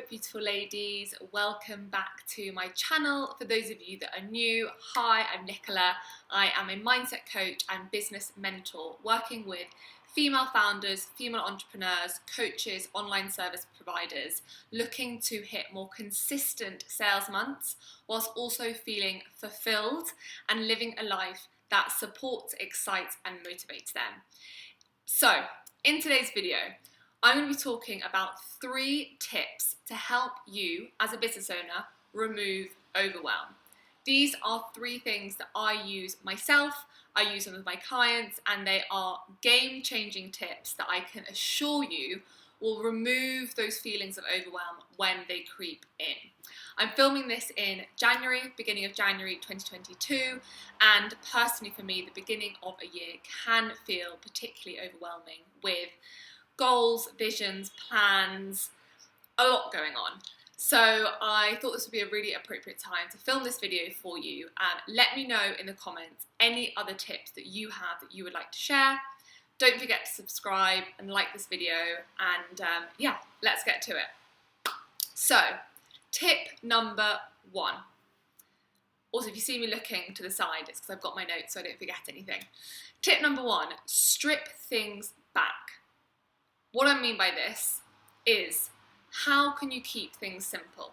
beautiful ladies, welcome back to my channel. For those of you that are new, hi, I'm Nicola. I am a mindset coach and business mentor working with female founders, female entrepreneurs, coaches, online service providers looking to hit more consistent sales months whilst also feeling fulfilled and living a life that supports, excites and motivates them. So in today's video, I'm going to be talking about 3 tips to help you as a business owner remove overwhelm. These are 3 things that I use myself, I use them with my clients, and they are game-changing tips that I can assure you will remove those feelings of overwhelm when they creep in. I'm filming this in January, beginning of January 2022, and personally for me, the beginning of a year can feel particularly overwhelming with goals, visions, plans, a lot going on. So I thought this would be a really appropriate time to film this video for you, and let me know in the comments any other tips that you have that you would like to share. Don't forget to subscribe and like this video, and yeah, let's get to it. So tip number 1. Also, if you see me looking to the side, it's because I've got my notes so I don't forget anything. Tip number 1, strip things back. What I mean by this is, how can you keep things simple?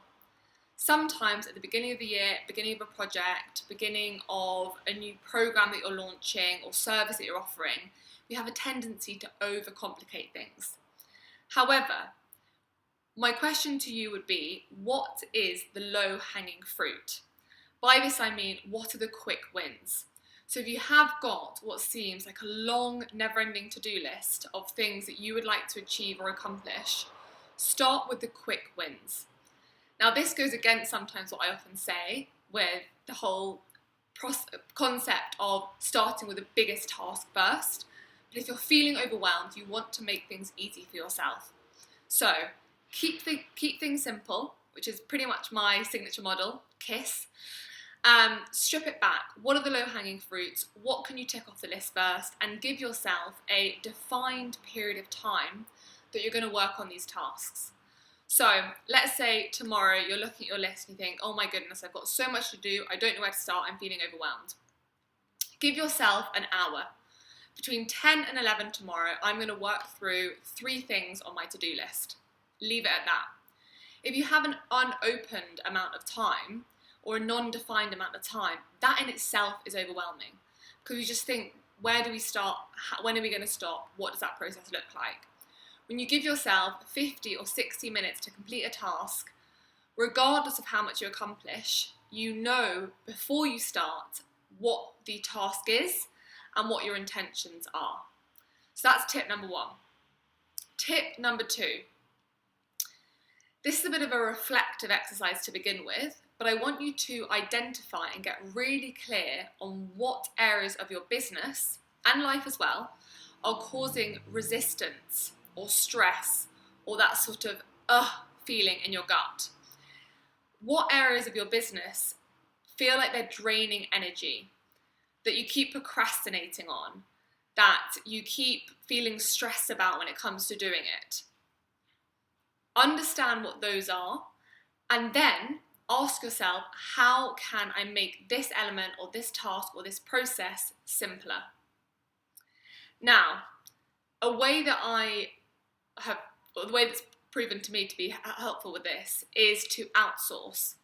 Sometimes at the beginning of the year, beginning of a project, beginning of a new program that you're launching or service that you're offering, we have a tendency to overcomplicate things. However, my question to you would be, what is the low-hanging fruit? By this I mean, what are the quick wins? So if you have got what seems like a long, never-ending to-do list of things that you would like to achieve or accomplish, start with the quick wins. Now this goes against sometimes what I often say with the whole concept of starting with the biggest task first. But if you're feeling overwhelmed, you want to make things easy for yourself. So keep things simple, which is pretty much my signature model, KISS. Strip it back. What are the low-hanging fruits? What can you tick off the list first? And give yourself a defined period of time that you're going to work on these tasks. So let's say tomorrow you're looking at your list and you think, oh my goodness, I've got so much to do, I don't know where to start, I'm feeling overwhelmed. Give yourself an hour. Between 10 and 11 tomorrow, I'm going to work through 3 things on my to-do list. Leave it at that. If you have an unopened amount of time, or a non-defined amount of time, that in itself is overwhelming. Because you just think, where do we start? When are we going to stop? What does that process look like? When you give yourself 50 or 60 minutes to complete a task, regardless of how much you accomplish, you know before you start what the task is and what your intentions are. So that's tip number 1. Tip number 2. This is a bit of a reflective exercise to begin with, but I want you to identify and get really clear on what areas of your business and life as well are causing resistance or stress or that sort of feeling in your gut. What areas of your business feel like they're draining energy, that you keep procrastinating on, that you keep feeling stressed about when it comes to doing it? Understand what those are, and then ask yourself, how can I make this element or this task or this process simpler? Now, the way that's proven to me to be helpful with this is to outsource.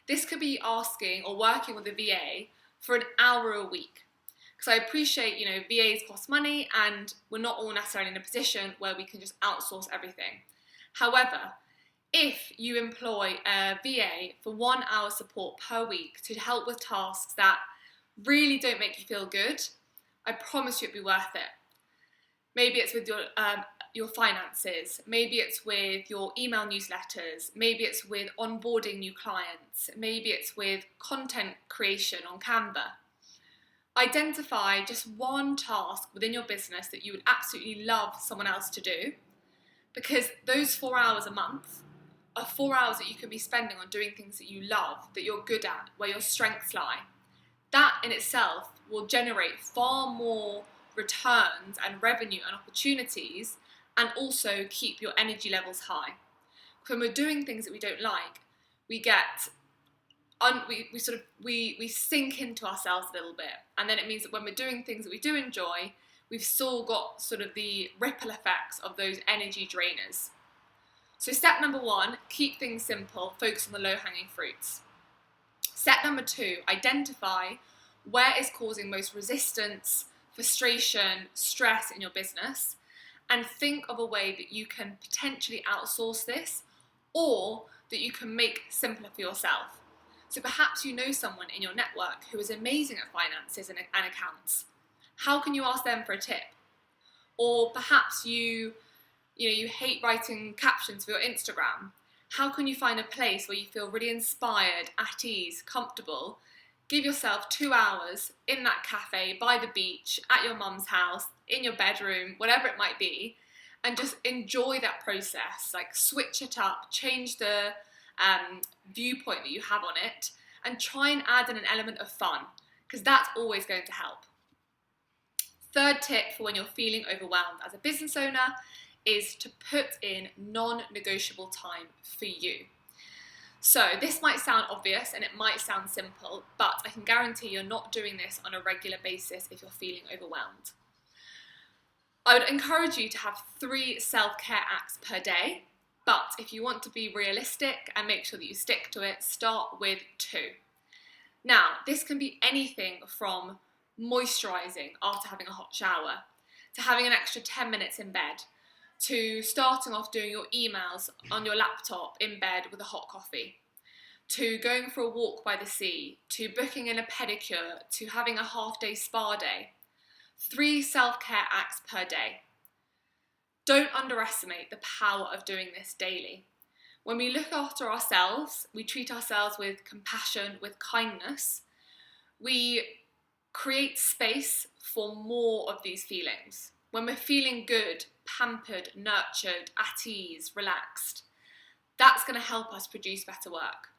This could be asking or working with a VA for an hour a week. Because I appreciate, VAs cost money and we're not all necessarily in a position where we can just outsource everything. However, if you employ a VA for 1 hour support per week to help with tasks that really don't make you feel good, I promise you it'll be worth it. Maybe it's with your finances, maybe it's with your email newsletters, maybe it's with onboarding new clients, maybe it's with content creation on Canva. Identify just one task within your business that you would absolutely love someone else to do, because those 4 hours a month are 4 hours that you can be spending on doing things that you love, that you're good at, where your strengths lie. That in itself will generate far more returns and revenue and opportunities, and also keep your energy levels high. when we're doing things that we don't like, we sink into ourselves a little bit, and then it means that when we're doing things that we do enjoy, we've still got sort of the ripple effects of those energy drainers. So step number 1, keep things simple, focus on the low-hanging fruits. Step number 2, identify where is causing most resistance, frustration, stress in your business, and think of a way that you can potentially outsource this, or that you can make simpler for yourself. So perhaps you know someone in your network who is amazing at finances and accounts. How can you ask them for a tip? Or perhaps you hate writing captions for your Instagram. How can you find a place where you feel really inspired, at ease, comfortable? Give yourself 2 hours in that cafe, by the beach, at your mum's house, in your bedroom, whatever it might be, and just enjoy that process. Like, switch it up, change the viewpoint that you have on it, and try and add in an element of fun, because that's always going to help. Third tip for when you're feeling overwhelmed as a business owner is to put in non-negotiable time for you. So this might sound obvious and it might sound simple, but I can guarantee you're not doing this on a regular basis if you're feeling overwhelmed. I would encourage you to have 3 self-care acts per day, but if you want to be realistic and make sure that you stick to it, start with 2. Now, this can be anything from moisturising after having a hot shower, to having an extra 10 minutes in bed, to starting off doing your emails on your laptop in bed with a hot coffee, to going for a walk by the sea, to booking in a pedicure, to having a half-day spa day. 3 self-care acts per day. Don't underestimate the power of doing this daily. When we look after ourselves, we treat ourselves with compassion, with kindness, we create space for more of these feelings. When we're feeling good, pampered, nurtured, at ease, relaxed, that's going to help us produce better work.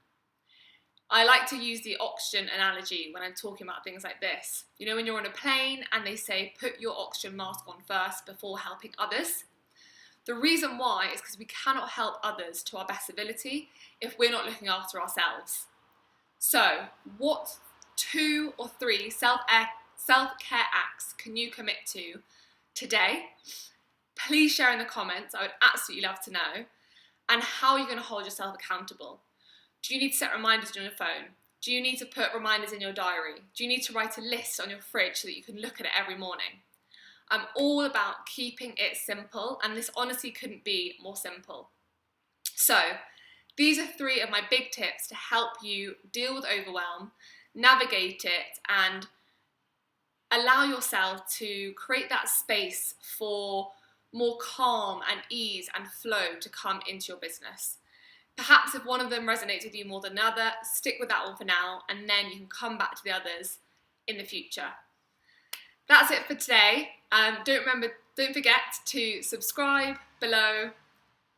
I like to use the oxygen analogy when I'm talking about things like this. You know, when you're on a plane and they say, put your oxygen mask on first before helping others. The reason why is because we cannot help others to our best ability if we're not looking after ourselves. So, what 2 or 3 self-care acts can you commit to today? Please share in the comments. I would absolutely love to know. And how are you going to hold yourself accountable? Do you need to set reminders on your phone? Do you need to put reminders in your diary? Do you need to write a list on your fridge so that you can look at it every morning? I'm all about keeping it simple, and this honestly couldn't be more simple. So, these are 3 of my big tips to help you deal with overwhelm, navigate it, and allow yourself to create that space for more calm and ease and flow to come into your business. Perhaps if one of them resonates with you more than another, stick with that one for now, and then you can come back to the others in the future. That's it for today. Don't forget to subscribe below,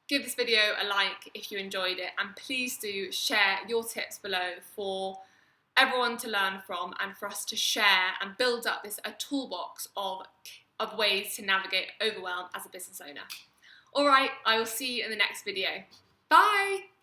give this video a like if you enjoyed it, and please do share your tips below for everyone to learn from and for us to share and build up a toolbox of ways to navigate overwhelm as a business owner. Alright, I will see you in the next video. Bye!